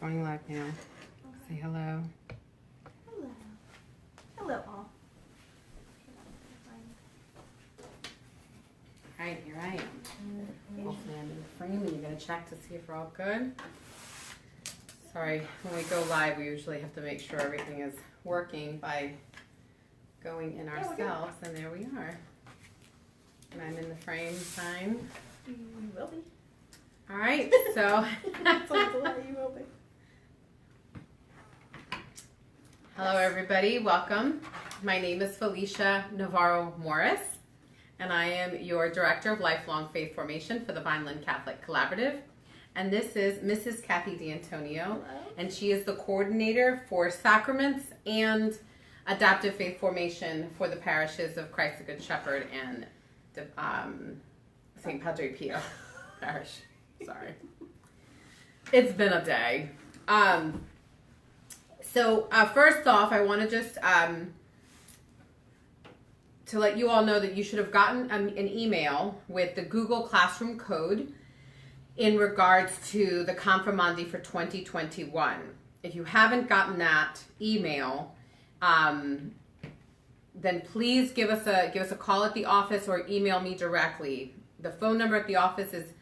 going live now. Say hello. Hello. Hello, all. All right, here I am. Hopefully I'm in the frame and you're going to check to see if we're all good. Sorry, when we go live, we usually have to make sure everything is working by going in ourselves, and there we are. And I'm in the frame time. You will be. All right, so. You will be. Hello, everybody. Welcome. My name is Felicia Navarro Morris, and I am your Director of Lifelong Faith Formation for the Vineland Catholic Collaborative. And this is Mrs. Kathy D'Antonio, and she is the coordinator for Sacraments and Adaptive Faith Formation for the parishes of Christ the Good Shepherd and St. Padre Pio Parish. Sorry. It's been a day. So first off, I want to just to let you all know that you should have gotten an email with the Google Classroom code in regards to the Compromindi for 2021. If you haven't gotten that email, then please give us a call at the office or email me directly. The phone number at the office is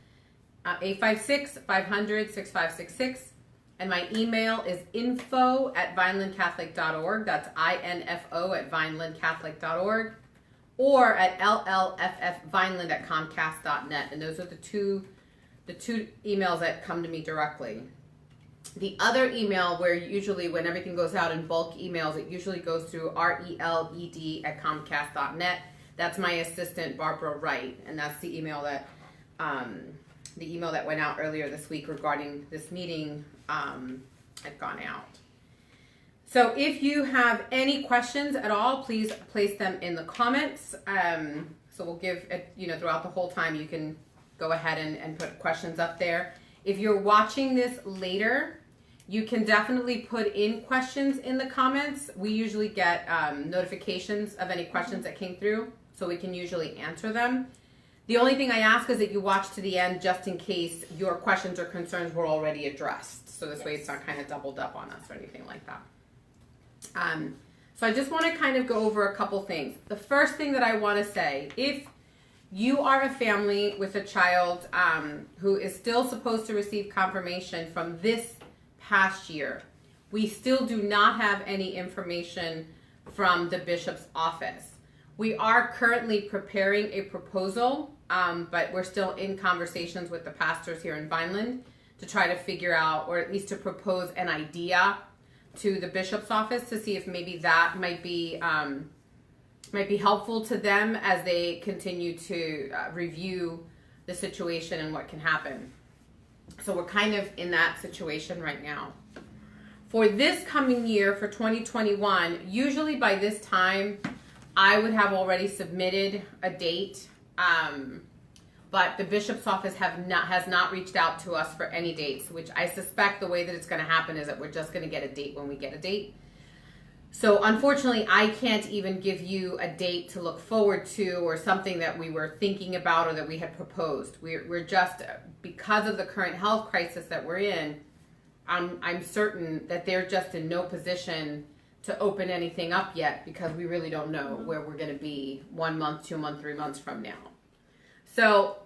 856-500-6566, and my email is info@vinelandcatholic.org. That's info@vinelandcatholic.org, or at llffvineland@comcast.net. And those are the two emails that come to me directly. The other email, where usually when everything goes out in bulk emails, it usually goes through reled@comcast.net. That's my assistant, Barbara Wright, and that's the email that went out earlier this week regarding this meeting had gone out. So if you have any questions at all, please place them in the comments. So we'll give it, throughout the whole time, you can go ahead and put questions up there. If you're watching this later, you can definitely put in questions in the comments. We usually get notifications of any questions that came through, so we can usually answer them. The only thing I ask is that you watch to the end just in case your questions or concerns were already addressed. So this way it's not kind of doubled up on us or anything like that. So I just want to kind of go over a couple things. The first thing that I want to say, if you are a family with a child who is still supposed to receive confirmation from this past year, we still do not have any information from the bishop's office. We are currently preparing a proposal, but we're still in conversations with the pastors here in Vineland to try to figure out, or at least to propose an idea to the bishop's office to see if maybe that might be helpful to them as they continue to review the situation and what can happen. So we're kind of in that situation right now. For this coming year, for 2021, usually by this time, I would have already submitted a date, but the bishop's office has not reached out to us for any dates, which I suspect the way that it's going to happen is that we're just going to get a date when we get a date. So unfortunately, I can't even give you a date to look forward to or something that we were thinking about or that we had proposed. We're just, because of the current health crisis that we're in, I'm certain that they're just in no position to open anything up yet, because we really don't know where we're going to be 1 month, 2 months, 3 months from now. So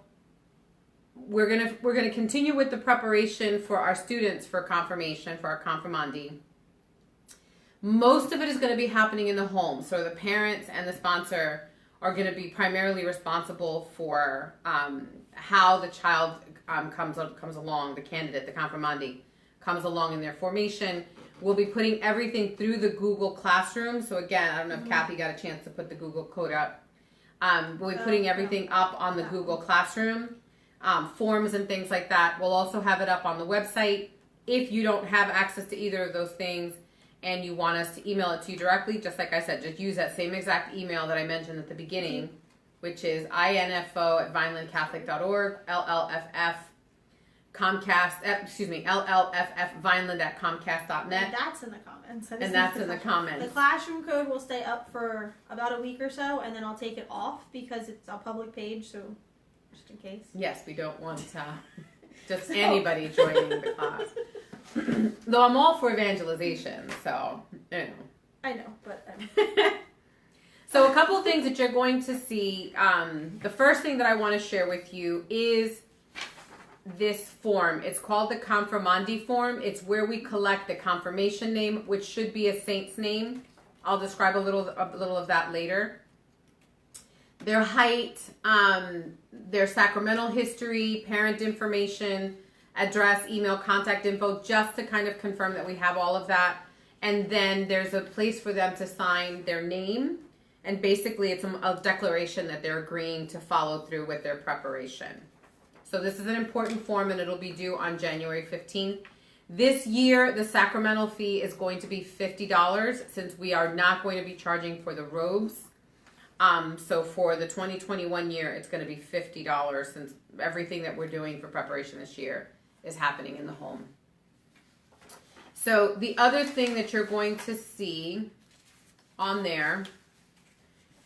we're gonna continue with the preparation for our students for confirmation, for our confirmandi. Most of it is going to be happening in the home. So the parents and the sponsor are going to be primarily responsible for how the child comes along, the candidate, the confirmandi, comes along in their formation. We'll be putting everything through the Google Classroom. So again, I don't know if Kathy got a chance to put the Google code up. We'll be putting everything up on the Google Classroom, forms and things like that. We'll also have it up on the website. If you don't have access to either of those things and you want us to email it to you directly, just like I said, just use that same exact email that I mentioned at the beginning, which is info@vinelandcatholic.org, llffvineland@comcast.net. And that's in the comments. And that's in the comments. The classroom code will stay up for about a week or so, and then I'll take it off because it's a public page, so just in case. Yes, we don't want just anybody joining the class. Though I'm all for evangelization, so, you know. I know, but So a couple things that you're going to see. The first thing that I want to share with you is this form. It's called the Compromindi Form. It's where we collect the confirmation name, which should be a saint's name. I'll describe a little of that later. Their height, their sacramental history, parent information, address, email, contact info, just to kind of confirm that we have all of that. And then there's a place for them to sign their name. And basically it's a declaration that they're agreeing to follow through with their preparation. So this is an important form, and it'll be due on January 15th. This year, the sacramental fee is going to be $50 since we are not going to be charging for the robes. So for the 2021 year, it's going to be $50 since everything that we're doing for preparation this year is happening in the home. So the other thing that you're going to see on there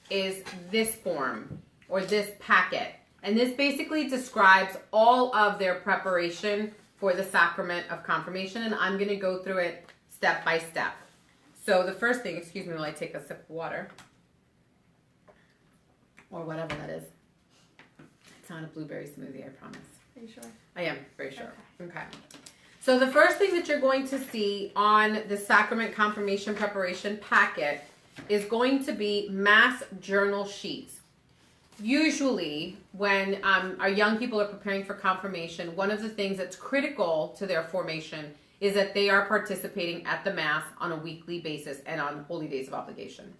is this form or this packet. And this basically describes all of their preparation for the sacrament of confirmation. And I'm going to go through it step by step. So the first thing, excuse me while I take a sip of water. Or whatever that is. It's not a blueberry smoothie, I promise. Are you sure? I am very sure. Okay. So the first thing that you're going to see on the sacrament confirmation preparation packet is going to be mass journal sheets. Usually, when our young people are preparing for confirmation, one of the things that's critical to their formation is that they are participating at the Mass on a weekly basis and on holy days of obligation.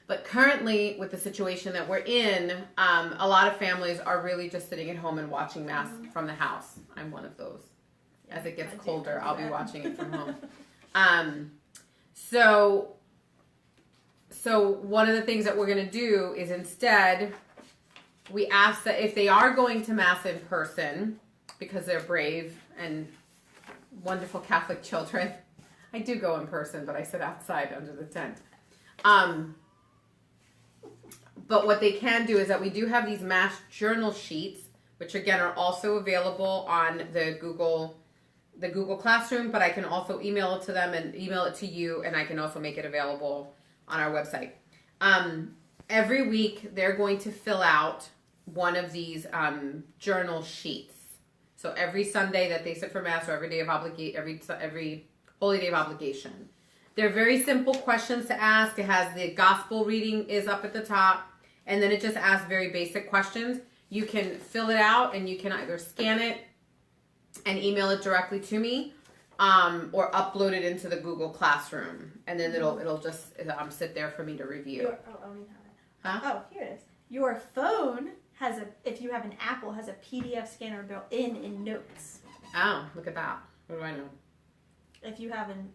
But currently, with the situation that we're in, a lot of families are really just sitting at home and watching Mass from the house. I'm one of those. As it gets colder, I'll be watching it from home. So one of the things that we're going to do is instead, we ask that if they are going to Mass in person, because they're brave and wonderful Catholic children, I do go in person, but I sit outside under the tent. But what they can do is that we do have these Mass journal sheets, which again are also available on the Google Classroom, but I can also email it to them and email it to you, and I can also make it available on our website. Every week they're going to fill out one of these journal sheets. So every Sunday that they sit for Mass or every day of every holy day of obligation. They're very simple questions to ask. It has the gospel reading is up at the top, and then it just asks very basic questions. You can fill it out and you can either scan it and email it directly to me, or upload it into the Google Classroom, and then it'll just sit there for me to review. Oh, here it is. Your phone has if you have an Apple, has a PDF scanner built in Notes. Oh, look at that. What do I know? If you have an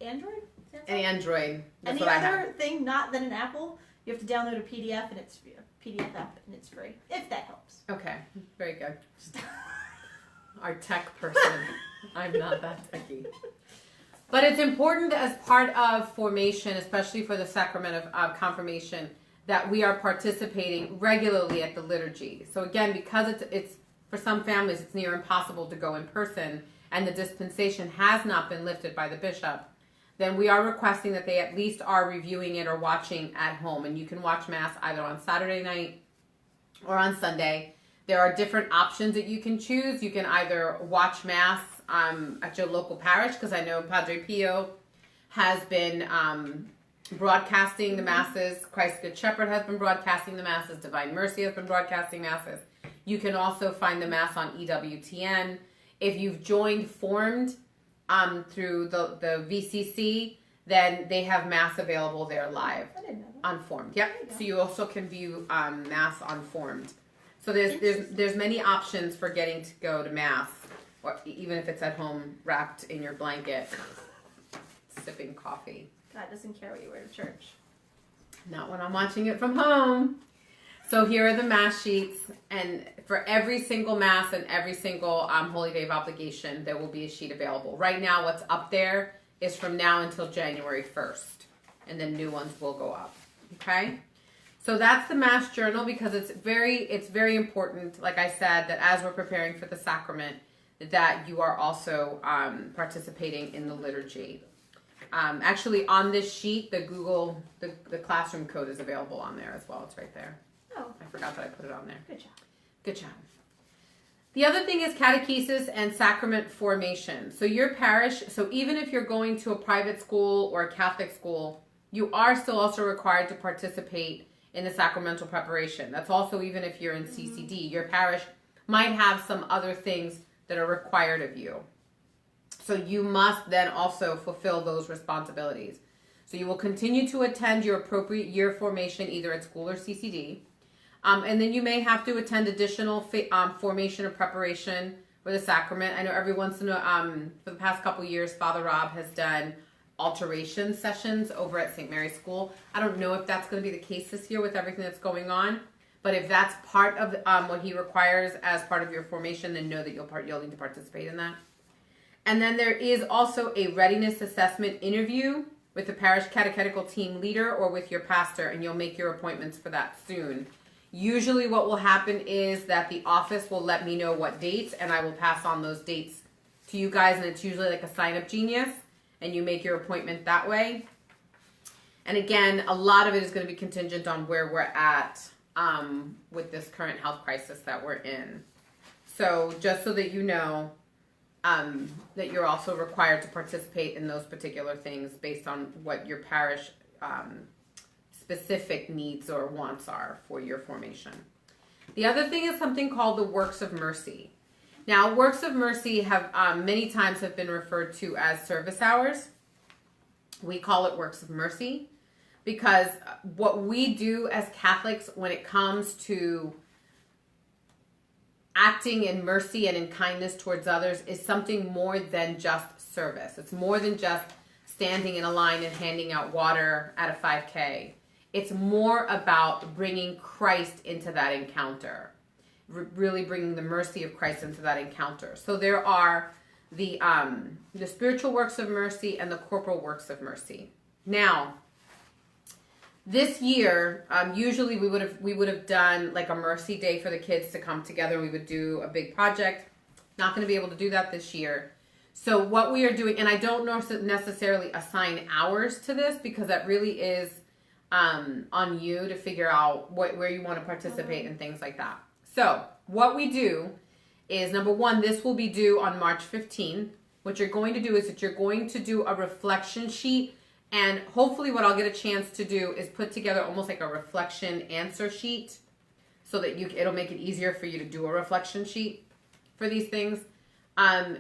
Android? An Android. That's Any what I other have. thing not than an Apple, you have to download a PDF, and it's a PDF app, and it's free. If that helps. Okay, very good. Our tech person. I'm not that techy. But it's important as part of formation, especially for the sacrament of confirmation, that we are participating regularly at the liturgy. So again, because it's for some families, it's near impossible to go in person, and the dispensation has not been lifted by the bishop, then we are requesting that they at least are reviewing it or watching at home. And you can watch Mass either on Saturday night or on Sunday. There are different options that you can choose. You can either watch Mass at your local parish, because I know Padre Pio has been broadcasting the Masses. Christ Good Shepherd has been broadcasting the Masses. Divine Mercy has been broadcasting Masses. You can also find the Mass on EWTN. If you've joined Formed through the VCC, then they have Mass available there live. I didn't know that. On Formed. Yep. So you also can view Mass on Formed. So there's many options for getting to go to Mass, or even if it's at home wrapped in your blanket, sipping coffee. God doesn't care what you wear to church. Not when I'm watching it from home. So here are the Mass sheets, and for every single Mass and every single Holy Day of Obligation, there will be a sheet available. Right now, what's up there is from now until January 1st, and then new ones will go up. Okay? So that's the Mass journal, because it's very important, like I said, that as we're preparing for the sacrament, that you are also participating in the liturgy. Actually, on this sheet, the classroom code is available on there as well. It's right there. Oh. I forgot that I put it on there. Good job. Good job. The other thing is catechesis and sacrament formation. So your parish, so even if you're going to a private school or a Catholic school, you are still also required to participate in the sacramental preparation. That's also even if you're in CCD. Your parish might have some other things that are required of you. So you must then also fulfill those responsibilities. So you will continue to attend your appropriate year formation either at school or CCD. And then you may have to attend additional formation or preparation for the sacrament. I know every once in a, for the past couple years, Father Rob has done alteration sessions over at St. Mary's School. I don't know if that's going to be the case this year with everything that's going on, but if that's part of what he requires as part of your formation, then know that you'll need to participate in that. And then there is also a readiness assessment interview with the parish catechetical team leader or with your pastor, and you'll make your appointments for that soon. Usually what will happen is that the office will let me know what dates, and I will pass on those dates to you guys, and it's usually like a sign-up genius, and you make your appointment that way. And again, a lot of it is going to be contingent on where we're at with this current health crisis that we're in. So just so that you know that you're also required to participate in those particular things based on what your parish specific needs or wants are for your formation. The other thing is something called the works of mercy. Now, works of mercy have many times have been referred to as service hours. We call it works of mercy because what we do as Catholics when it comes to acting in mercy and in kindness towards others is something more than just service. It's more than just standing in a line and handing out water at a 5K. It's more about bringing Christ into that encounter, really bringing the mercy of Christ into that encounter. So there are the spiritual works of mercy and the corporal works of mercy. Now, this year, usually we would have done like a mercy day for the kids to come together. We would do a big project. Not going to be able to do that this year. So what we are doing, and I don't necessarily assign hours to this because that really is on you to figure out where you want to participate and things like that. So what we do is, number one, this will be due on March 15th. What you're going to do is that you're going to do a reflection sheet, and hopefully what I'll get a chance to do is put together almost like a reflection answer sheet so that it'll make it easier for you to do a reflection sheet for these things.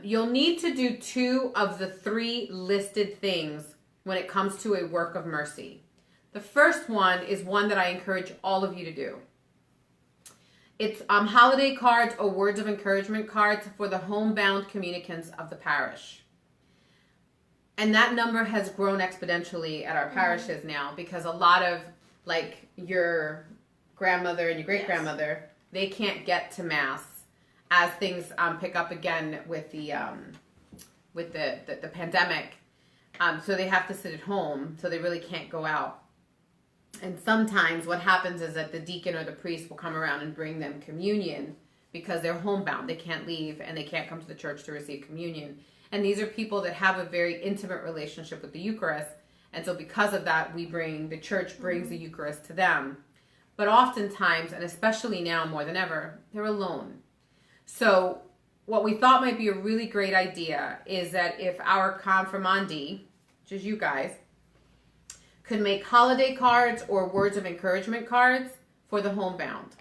You'll need to do 2 of the 3 listed things when it comes to a work of mercy. The first one is one that I encourage all of you to do. It's holiday cards or words of encouragement cards for the homebound communicants of the parish. And that number has grown exponentially at our parishes now because a lot of like your grandmother and your great-grandmother, they can't get to Mass as things pick up again with the pandemic. So they have to sit at home, so they really can't go out. And sometimes what happens is that the deacon or the priest will come around and bring them communion because they're homebound. They can't leave and they can't come to the church to receive communion. And these are people that have a very intimate relationship with the Eucharist. And so because of that, the church brings the Eucharist to them. But oftentimes, and especially now more than ever, they're alone. So what we thought might be a really great idea is that if our confirmandi, which is you guys, could make holiday cards or words of encouragement cards for the homebound.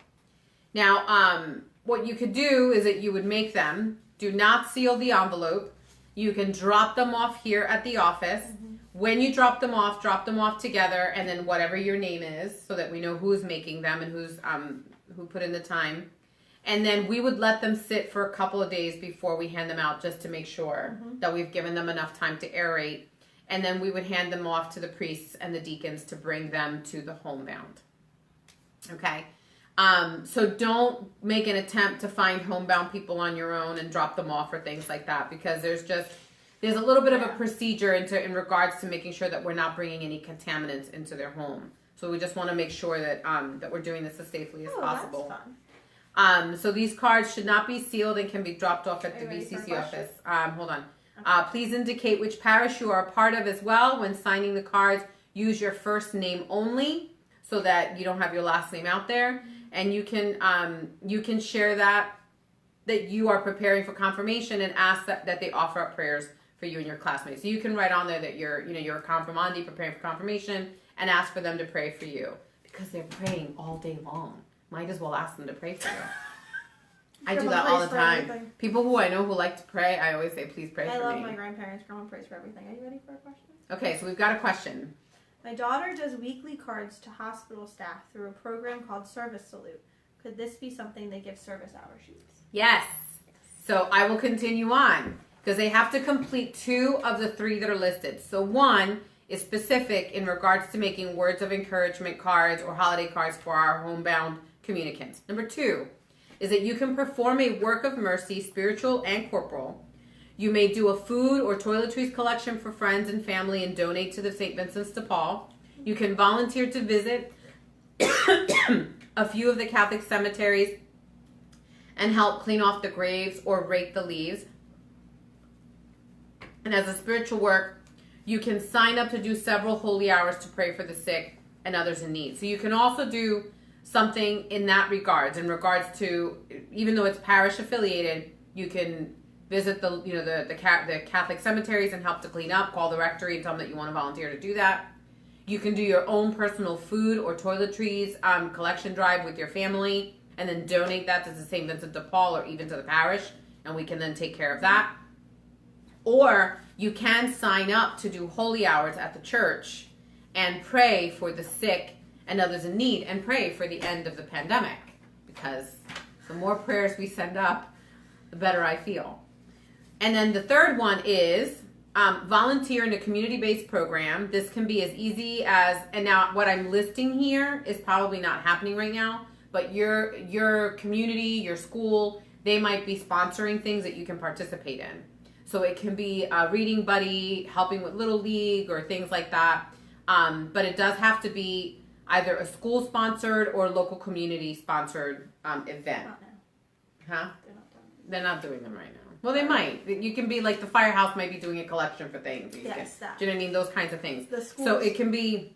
Now, what you could do is that you would make them, do not seal the envelope. You can drop them off here at the office. Mm-hmm. When you drop them off together, and then whatever your name is, so that we know who's making them and who put in the time. And then we would let them sit for a couple of days before we hand them out just to make sure that we've given them enough time to aerate. And then we would hand them off to the priests and the deacons to bring them to the homebound. Okay? So don't make an attempt to find homebound people on your own and drop them off or things like that, because there's a little bit of a procedure in regards to making sure that we're not bringing any contaminants into their home. So we just want to make sure that that we're doing this as safely as possible. That's So these cards should not be sealed and can be dropped off at the Are you ready for a VCC office. question? Hold on. Okay. Please indicate which parish you are a part of as well. When signing the cards, use your first name only so that you don't have your last name out there. And you can share that you are preparing for confirmation and ask that they offer up prayers for you and your classmates. So you can write on there that you're a confirmandi preparing for confirmation and ask for them to pray for you because they're praying all day long. Might as well ask them to pray for you. I do that all the time. Everything. People who I know who like to pray, I always say, please pray for me. I love my grandparents. Grandma prays for everything. Are you ready for a question? Okay, so we've got a question. My daughter does weekly cards to hospital staff through a program called Service Salute. Could this be something they give service hour sheets? Yes. So I will continue on because they have to complete 2 of the 3 that are listed. So 1 is specific in regards to making words of encouragement cards or holiday cards for our homebound communicants. Number 2 is that you can perform a work of mercy, spiritual and corporal. You may do a food or toiletries collection for friends and family and donate to the St. Vincent's de Paul. You can volunteer to visit a few of the Catholic cemeteries and help clean off the graves or rake the leaves. And as a spiritual work, you can sign up to do several holy hours to pray for the sick and others in need. So you can also do something in regards to, even though it's parish affiliated, you can visit the Catholic cemeteries and help to clean up, call the rectory and tell them that you want to volunteer to do that. You can do your own personal food or toiletries collection drive with your family and then donate that to the St. Vincent de Paul or even to the parish, and we can then take care of that. Or you can sign up to do holy hours at the church and pray for the sick and others in need and pray for the end of the pandemic, because the more prayers we send up, the better I feel. And then the third one is volunteer in a community-based program. This can be as easy as, and now what I'm listing here is probably not happening right now, but your community, your school, they might be sponsoring things that you can participate in. So it can be a reading buddy, helping with Little League or things like that. But it does have to be either a school-sponsored or local community-sponsored event. Not now. Huh? They're not done. They're not doing them right now. Well, they might. You can be like the firehouse might be doing a collection for things. Yes, that. Do you know what I mean? Those kinds of things. The schools. So it can be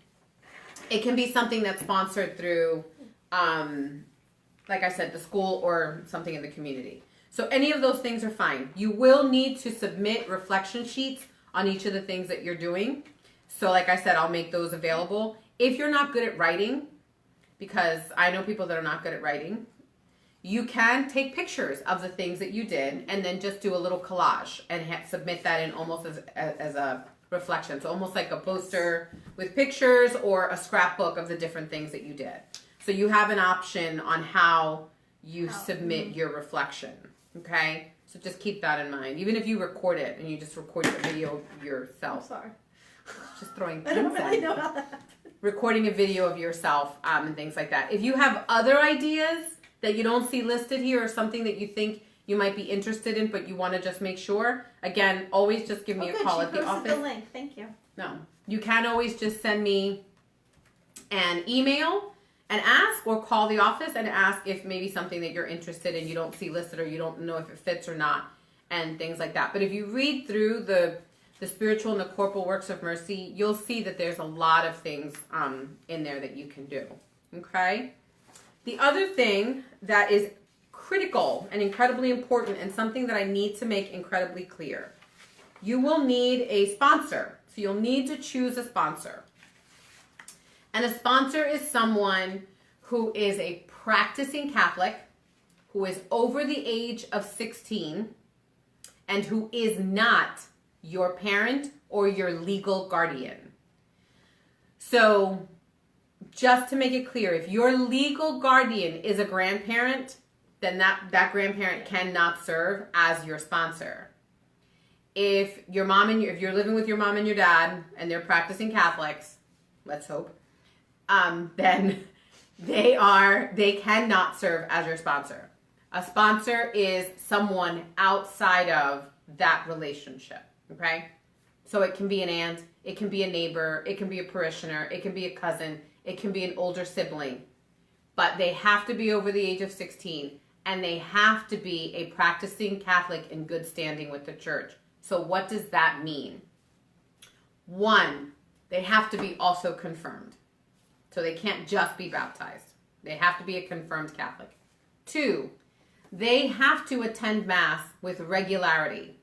something that's sponsored through, like I said, the school or something in the community. So any of those things are fine. You will need to submit reflection sheets on each of the things that you're doing. So like I said, I'll make those available. If you're not good at writing, because I know people that are not good at writing, you can take pictures of the things that you did and then just do a little collage and submit that in almost as a reflection. So almost like a poster with pictures or a scrapbook of the different things that you did. So you have an option on how you submit your reflection. Okay? So just keep that in mind. Even if you record it and you just record a video of yourself. I'm sorry. Just throwing I don't hints really in. know how that happened. Recording a video of yourself and things like that. If you have other ideas that you don't see listed here or something that you think you might be interested in but you want to just make sure, again, always just give me a call at the office. The link. Thank you. No. You can always just send me an email and ask, or call the office and ask if maybe something that you're interested in you don't see listed or you don't know if it fits or not and things like that. But if you read through the spiritual and the corporal works of mercy, you'll see that there's a lot of things in there that you can do. Okay? The other thing that is critical and incredibly important and something that I need to make incredibly clear, you will need a sponsor. So you'll need to choose a sponsor. And a sponsor is someone who is a practicing Catholic, who is over the age of 16, and who is not your parent or your legal guardian. So just to make it clear, if your legal guardian is a grandparent, then that grandparent cannot serve as your sponsor. If you're living with your mom and your dad and they're practicing Catholics, let's hope, then they cannot serve as your sponsor. A sponsor is someone outside of that relationship. Okay? So it can be an aunt, it can be a neighbor, it can be a parishioner, it can be a cousin, it can be an older sibling. But they have to be over the age of 16 and they have to be a practicing Catholic in good standing with the church. So what does that mean? 1, they have to be also confirmed. So they can't just be baptized. They have to be a confirmed Catholic. 2, they have to attend Mass with regularity.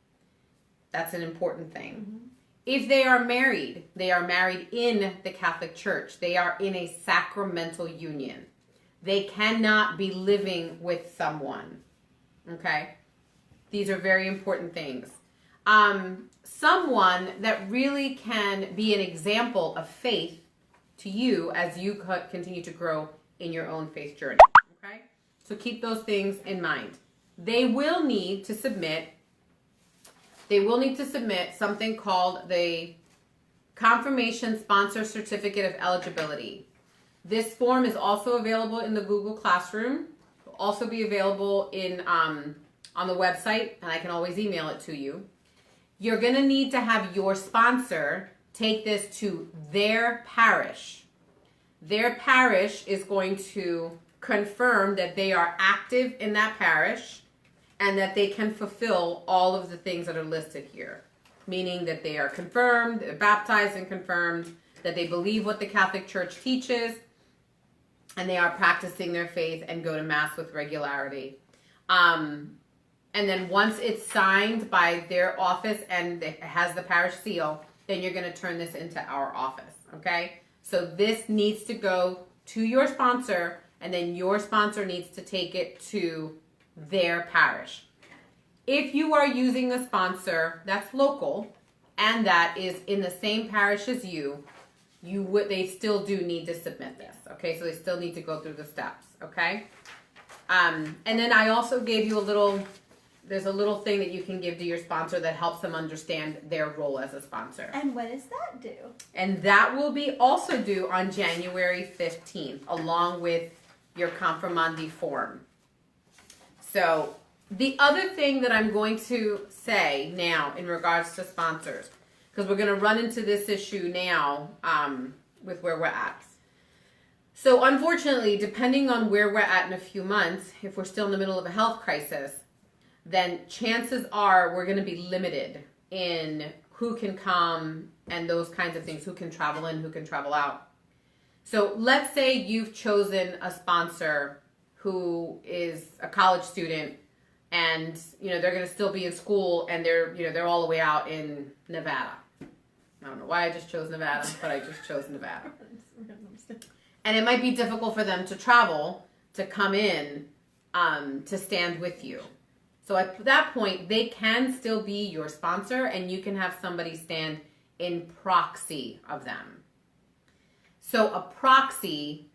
That's an important thing. Mm-hmm. If they are married in the Catholic Church. They are in a sacramental union. They cannot be living with someone. Okay? These are very important things. Someone that really can be an example of faith to you as you continue to grow in your own faith journey. Okay? So keep those things in mind. They will need to submit something called the Confirmation Sponsor Certificate of Eligibility. This form is also available in the Google Classroom. It will also be available on the website, and I can always email it to you. You're going to need to have your sponsor take this to their parish. Their parish is going to confirm that they are active in that parish and that they can fulfill all of the things that are listed here. Meaning that they are confirmed, they're baptized and confirmed, that they believe what the Catholic Church teaches, and they are practicing their faith and go to Mass with regularity. And then once it's signed by their office and it has the parish seal, then you're going to turn this into our office, okay? So this needs to go to your sponsor, and then your sponsor needs to take it to their parish. If you are using a sponsor that's local and that is in the same parish as they still do need to submit this, okay? So they still need to go through the steps, okay? And then I also gave you there's a little thing that you can give to your sponsor that helps them understand their role as a sponsor. And when is that due? And that will be also due on January 15th, along with your Compromindi Form. So the other thing that I'm going to say now in regards to sponsors, because we're going to run into this issue now with where we're at. So unfortunately, depending on where we're at in a few months, if we're still in the middle of a health crisis, then chances are we're going to be limited in who can come and those kinds of things, who can travel in, who can travel out. So let's say you've chosen a sponsor who is a college student and, they're going to still be in school and they're all the way out in Nevada. I don't know why I just chose Nevada, but I just chose Nevada. And it might be difficult for them to travel to come in to stand with you. So at that point, they can still be your sponsor and you can have somebody stand in proxy of them. So a proxy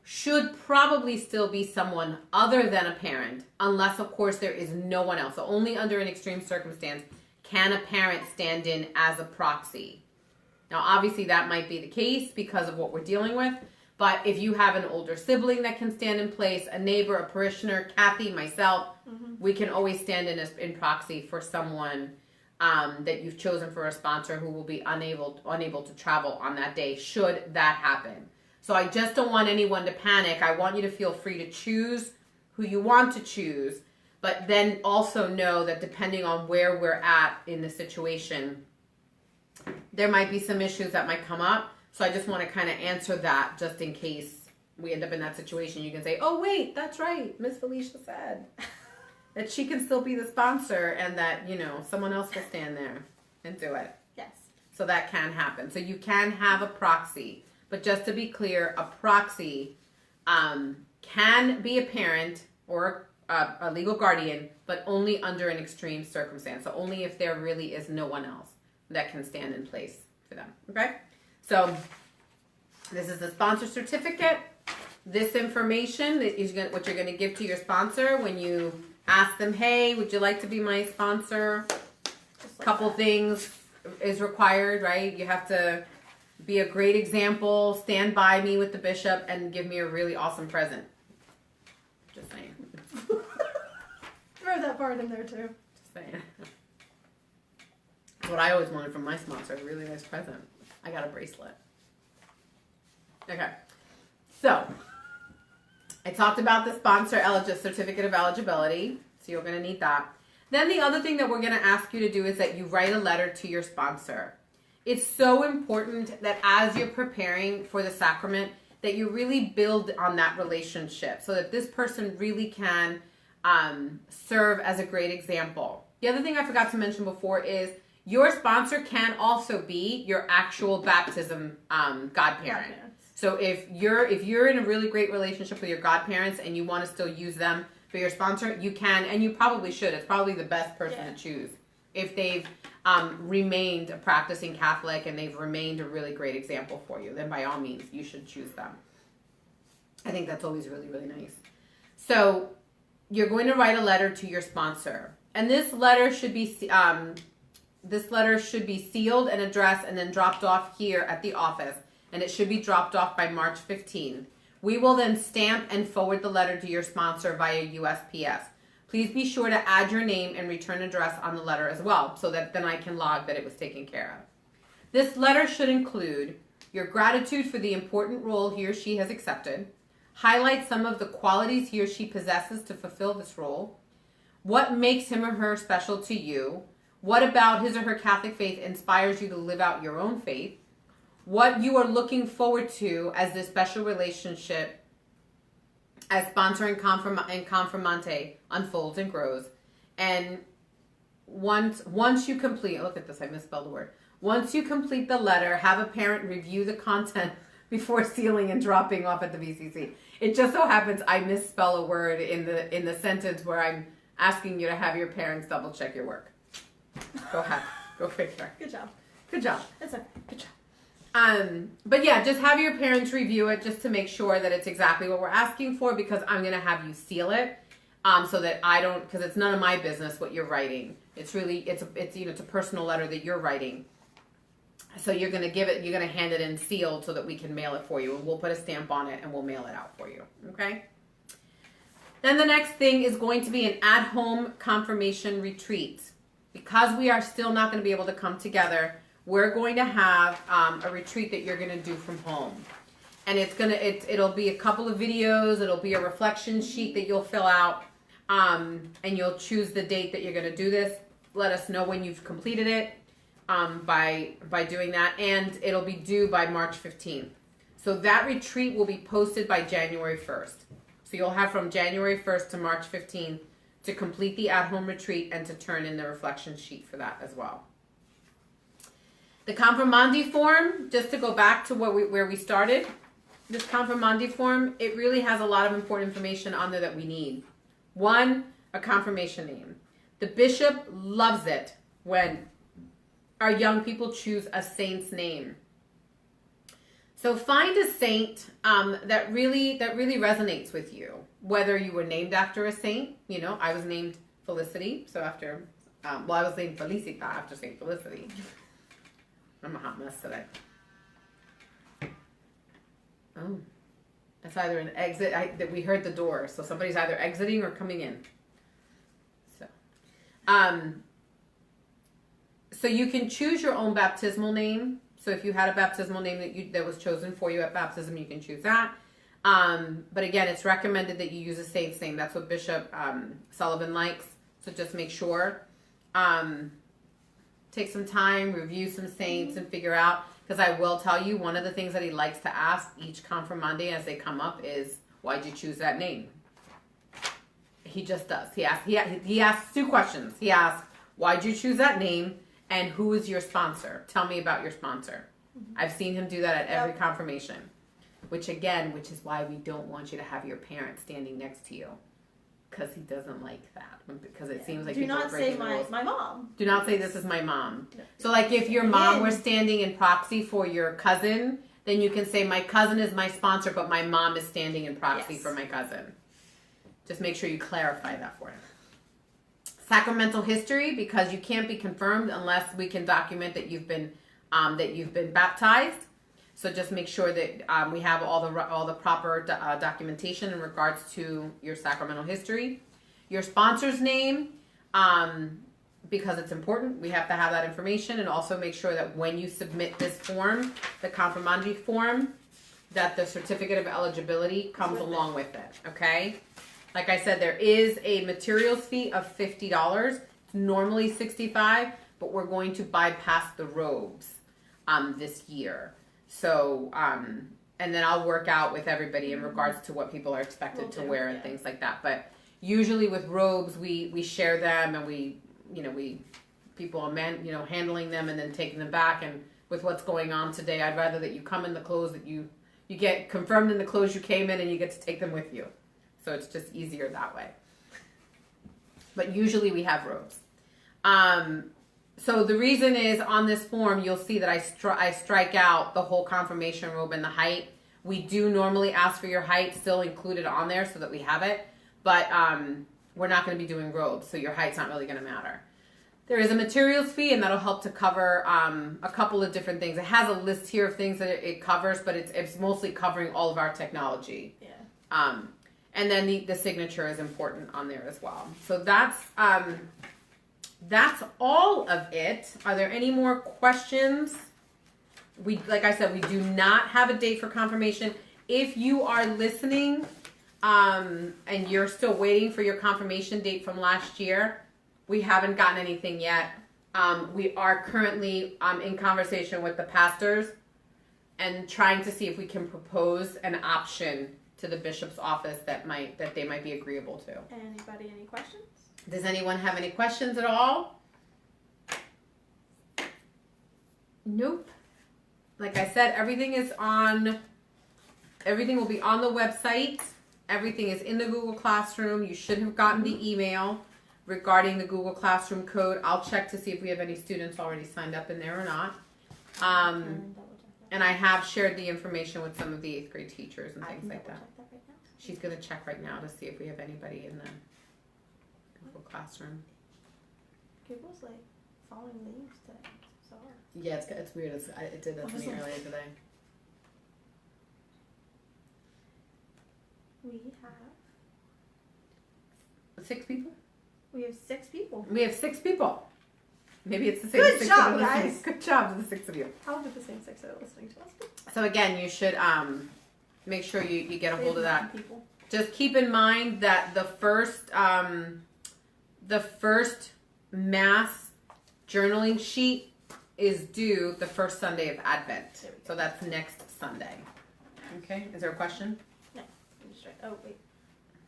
should probably still be someone other than a parent, unless, of course, there is no one else. So only under an extreme circumstance can a parent stand in as a proxy. Now, obviously, that might be the case because of what we're dealing with. But if you have an older sibling that can stand in place, a neighbor, a parishioner, Kathy, myself, we can always stand in proxy for someone that you've chosen for a sponsor who will be unable to travel on that day, should that happen. So I just don't want anyone to panic. I want you to feel free to choose who you want to choose, but then also know that depending on where we're at in the situation, there might be some issues that might come up. So I just want to kind of answer that just in case we end up in that situation. You can say, oh, wait, that's right. Miss Felicia said that she can still be the sponsor and that, someone else will stand there and do it. Yes. So that can happen. So you can have a proxy. But just to be clear, a proxy can be a parent or a legal guardian, but only under an extreme circumstance. So only if there really is no one else that can stand in place for them. Okay? So this is the sponsor certificate. This information is what you're going to give to your sponsor when you ask them, hey, would you like to be my sponsor? A couple things is required, right? You have to be a great example, stand by me with the bishop, and give me a really awesome present. Just saying. Throw that part in there too. Just saying. That's what I always wanted from my sponsor, a really nice present. I got a bracelet. Okay. So, I talked about the sponsor certificate of eligibility, so you're going to need that. Then the other thing that we're going to ask you to do is that you write a letter to your sponsor. It's so important that as you're preparing for the sacrament, that you really build on that relationship so that this person really can serve as a great example. The other thing I forgot to mention before is your sponsor can also be your actual baptism godparent. So if you're in a really great relationship with your godparents and you want to still use them for your sponsor, you can, and you probably should. It's probably the best person to choose. If they've remained a practicing Catholic and they've remained a really great example for you, then by all means, you should choose them. I think that's always really, really nice. So you're going to write a letter to your sponsor. And this letter should be sealed and addressed and then dropped off here at the office. And it should be dropped off by March 15th. We will then stamp and forward the letter to your sponsor via USPS. Please be sure to add your name and return address on the letter as well, so that then I can log that it was taken care of. This letter should include your gratitude for the important role he or she has accepted, highlight some of the qualities he or she possesses to fulfill this role, what makes him or her special to you, what about his or her Catholic faith inspires you to live out your own faith, what you are looking forward to as this special relationship as sponsor and confirmante unfolds and grows. And once you complete, look at this, I misspelled the word. Once you complete the letter, have a parent review the content before sealing and dropping off at the VCC. It just so happens I misspell a word in the sentence where I'm asking you to have your parents double check your work. Go ahead. Go figure. Good job. Good job. That's okay. Good job. But yeah, just have your parents review it just to make sure that it's exactly what we're asking for, because I'm going to have you seal it, so that I don't, because it's none of my business what you're writing. It's really, it's a personal letter that you're writing. So you're going to hand it in sealed so that we can mail it for you, and we'll put a stamp on it and we'll mail it out for you. Okay. Then the next thing is going to be an at-home confirmation retreat. Because we are still not going to be able to come together, we're going to have a retreat that you're going to do from home. And it'll be a couple of videos. It'll be a reflection sheet that you'll fill out. And you'll choose the date that you're going to do this. Let us know when you've completed it by doing that. And it'll be due by March 15th. So that retreat will be posted by January 1st. So you'll have from January 1st to March 15th to complete the at-home retreat and to turn in the reflection sheet for that as well. The Compromindi Form, just to go back to where we started, this Compromindi Form, it really has a lot of important information on there that we need. One, a confirmation name. The bishop loves it when our young people choose a saint's name. So find a saint that really resonates with you. Whether you were named after a saint, I was named Felicity, so after, I was named Felicita after Saint Felicity. I'm a hot mess today. Oh, that's either an exit. That we heard the door, so somebody's either exiting or coming in. So you can choose your own baptismal name. So if you had a baptismal name that was chosen for you at baptism, you can choose that. But again, it's recommended that you use a saint's name. That's what Bishop Sullivan likes. So just make sure. Take some time, review some saints, and figure out. Because I will tell you, one of the things that he likes to ask each confirmandi as they come up is, why'd you choose that name? He just does. He asks two questions. He asks, why'd you choose that name? And who is your sponsor? Tell me about your sponsor. I've seen him do that at every confirmation. Which is why we don't want you to have your parent standing next to you. Because he doesn't like that. Because it seems like do not say my mom. Do not say this is my mom. No. So like if your mom were standing in proxy for your cousin, then you can say my cousin is my sponsor, but my mom is standing in proxy for my cousin. Just make sure you clarify that for him. Sacramental history, because you can't be confirmed unless we can document that you've been baptized. So just make sure that we have all the proper documentation in regards to your sacramental history. Your sponsor's name, because it's important, we have to have that information, and also make sure that when you submit this form, the Compromindi Form, that the certificate of eligibility comes along with it, okay? Like I said, there is a materials fee of $50. It's normally $65, but we're going to bypass the robes this year. So, and then I'll work out with everybody in regards to what people are expected to wear and things like that. But usually with robes, we share them, and people are handling them and then taking them back. And with what's going on today, I'd rather that you come in the clothes that you get confirmed in the clothes you came in, and you get to take them with you. So it's just easier that way. But usually we have robes. So the reason is, on this form, you'll see that I strike out the whole confirmation robe and the height. We do normally ask for your height still included on there so that we have it. But we're not going to be doing robes, so your height's not really going to matter. There is a materials fee, and that'll help to cover a couple of different things. It has a list here of things that it covers, but it's mostly covering all of our technology. Yeah. And then the signature is important on there as well. So that's all of it. Are there any more questions? Like I said, we do not have a date for confirmation. If you are listening and you're still waiting for your confirmation date from last year, we haven't gotten anything yet. We are currently in conversation with the pastors and trying to see if we can propose an option to the bishop's office that they might be agreeable to. Anybody, any questions? Does anyone have any questions at all? Nope. Like I said, everything will be on the website. Everything is in the Google Classroom. You should have gotten the email regarding the Google Classroom code. I'll check to see if we have any students already signed up in there or not. And I have shared the information with some of the 8th grade teachers and things like that. She's going to check right now to see if we have anybody in the Google Classroom. Google's like falling leaves today. Sorry. Yeah, it's weird. It did that to me earlier today. We have 6 people? We have 6 people. We have 6 people. Maybe it's the same. Good job, guys. Good job to the 6 of you. How did the same 6 that are listening to us? So again, you should make sure you get a hold of that. People. Just keep in mind that the first mass journaling sheet is due the first Sunday of Advent. So that's next Sunday. Okay. Is there a question? No. I'm just right. Oh wait.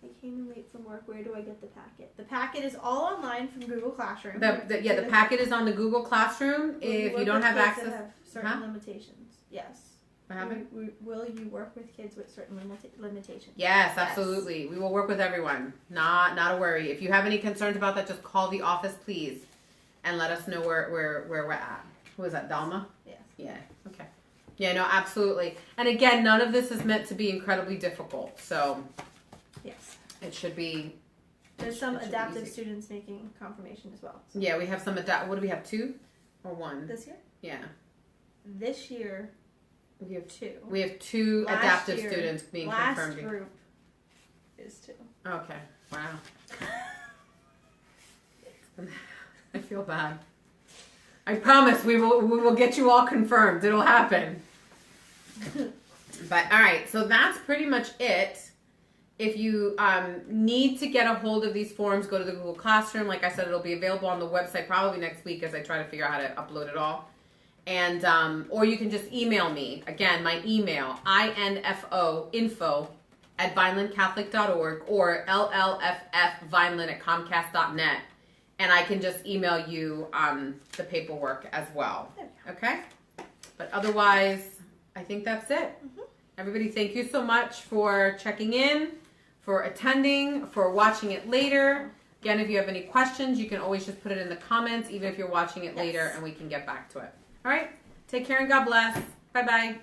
I came in late from work. Where do I get the packet? The packet is all online from Google Classroom. The packet is on the Google Classroom. If you don't have access, have certain limitations. Yes. What happened? Will you work with kids with certain limitations? Yes, absolutely. We will work with everyone. Not a worry. If you have any concerns about that, just call the office, please, and let us know where we're at. Who is that, Dalma? Yes. Yeah. Okay. Yeah. No. Absolutely. And again, none of this is meant to be incredibly difficult. So. Yes. It should be. There's some adaptive students making confirmation as well. So. Yeah, we have some what do we have? 2 or 1? This year? Yeah. This year, we have 2. We have 2 adaptive students being confirmed. Last group is 2. Okay. Wow. I feel bad. I promise we will get you all confirmed. It'll happen. But all right, so that's pretty much it. If you need to get a hold of these forms, go to the Google Classroom. Like I said, it'll be available on the website probably next week as I try to figure out how to upload it all. And or you can just email me. Again, my email, info@vinelandcatholic.org or llffvineland@comcast.net. And I can just email you the paperwork as well. Okay? But otherwise, I think that's it. Mm-hmm. Everybody, thank you so much for checking in, for attending, for watching it later. Again, if you have any questions, you can always just put it in the comments, even if you're watching it later, and we can get back to it. All right? Take care and God bless. Bye-bye.